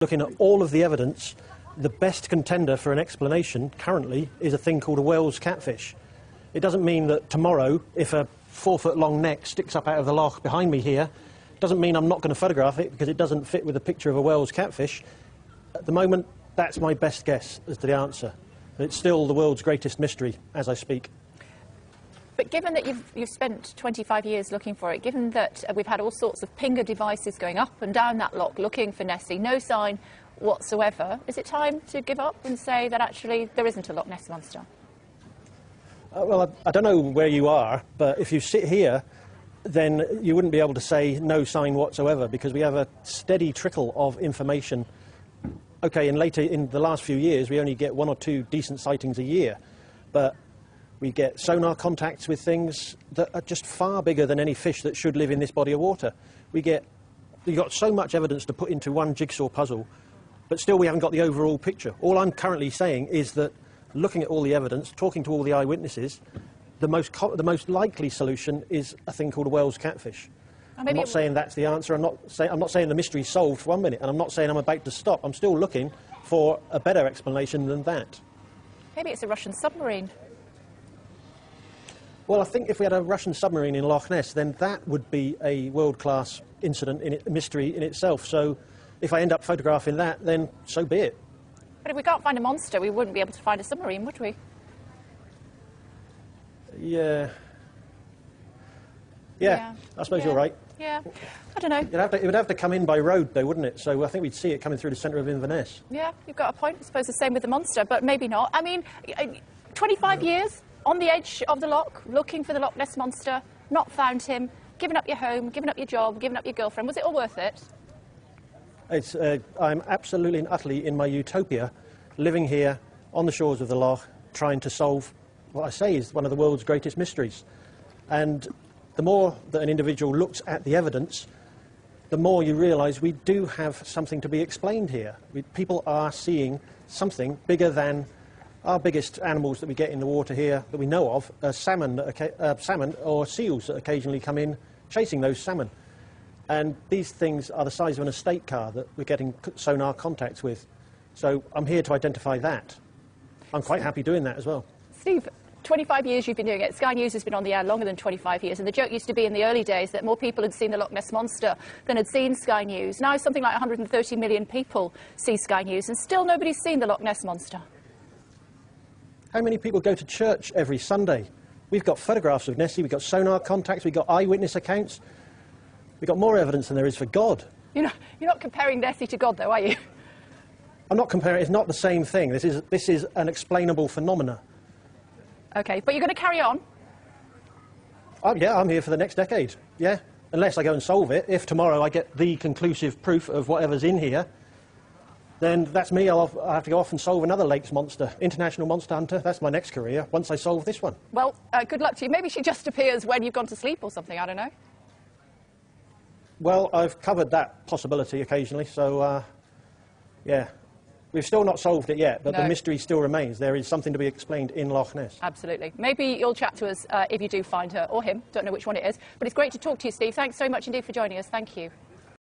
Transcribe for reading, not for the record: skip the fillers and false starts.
Looking at all of the evidence, the best contender for an explanation currently is a thing called a Wales catfish. It doesn't mean that tomorrow, if a 4-foot-long neck sticks up out of the loch behind me here, doesn't mean I'm not going to photograph it because it doesn't fit with a picture of a Wales catfish. At the moment, that's my best guess as to the answer. It's still the world's greatest mystery as I speak. But given that you've spent 25 years looking for it, given that we've had all sorts of pinger devices going up and down that loch looking for Nessie, no sign whatsoever, is it time to give up and say that actually there isn't a Loch Ness monster? Well, I don't know where you are, but if you sit here, then you wouldn't be able to say no sign whatsoever, because we have a steady trickle of information. OK, in the last few years, we only get 1 or 2 decent sightings a year, but we get sonar contacts with things that are just far bigger than any fish that should live in this body of water. We've got so much evidence to put into one jigsaw puzzle, but still we haven't got the overall picture. All I'm currently saying is that looking at all the evidence, talking to all the eyewitnesses, the most likely solution is a thing called a Wales catfish. I'm not saying that's the answer. I'm not saying the mystery's solved for 1 minute, and I'm not saying I'm about to stop. I'm still looking for a better explanation than that. Maybe it's a Russian submarine. Well, I think if we had a Russian submarine in Loch Ness, then that would be a world-class incident, mystery in itself. So if I end up photographing that, then so be it. But if we can't find a monster, we wouldn't be able to find a submarine, would we? Yeah, I suppose you're right. Yeah, I don't know. It would have to come in by road, though, wouldn't it? So I think we'd see it coming through the centre of Inverness. Yeah, you've got a point. I suppose the same with the monster, but maybe not. I mean, 25 years on the edge of the loch, looking for the Loch Ness monster, not found him, giving up your home, giving up your job, giving up your girlfriend. Was it all worth it? I'm absolutely and utterly in my utopia, living here on the shores of the loch, trying to solve what I say is one of the world's greatest mysteries. And the more that an individual looks at the evidence, the more you realise we do have something to be explained here. People are seeing something bigger than our biggest animals that we get in the water here that we know of are salmon or seals that occasionally come in chasing those salmon. And these things are the size of an estate car that we're getting sonar contacts with. So I'm here to identify that. I'm quite happy doing that as well. Steve, 25 years you've been doing it. Sky News has been on the air longer than 25 years, and the joke used to be in the early days that more people had seen the Loch Ness monster than had seen Sky News. Now something like 130 million people see Sky News, and still nobody's seen the Loch Ness monster. How many people go to church every Sunday? We've got photographs of Nessie, we've got sonar contacts, we've got eyewitness accounts. We've got more evidence than there is for God. You're not comparing Nessie to God, though, are you? I'm not comparing. It's not the same thing. This is an explainable phenomena. OK, but you're going to carry on? Yeah, I'm here for the next decade, yeah. Unless I go and solve it. If tomorrow I get the conclusive proof of whatever's in here, then that's me. I'll have to go off and solve another lakes monster. International monster hunter, that's my next career, once I solve this one. Well, good luck to you. Maybe she just appears when you've gone to sleep or something, I don't know. Well, I've covered that possibility occasionally, so, yeah. We've still not solved it yet, but no. The mystery still remains. There is something to be explained in Loch Ness. Absolutely. Maybe you'll chat to us if you do find her, or him. Don't know which one it is. But it's great to talk to you, Steve. Thanks so much indeed for joining us. Thank you.